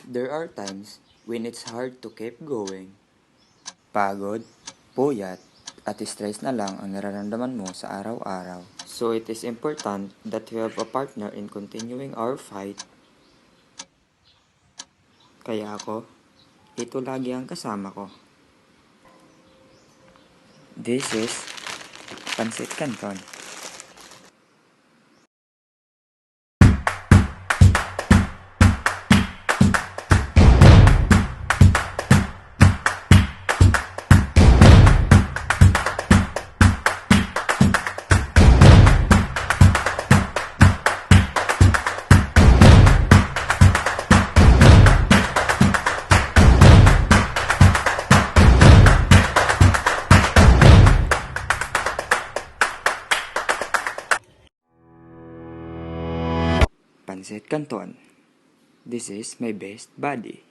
There are times when it's hard to keep going. Pagod, puyat, at stress na lang ang nararamdaman mo sa araw-araw. So it is important that we have a partner in continuing our fight. Kaya ako, ito lagi ang kasama ko. This is Pansit Canton. Pansit Canton. This is my best buddy.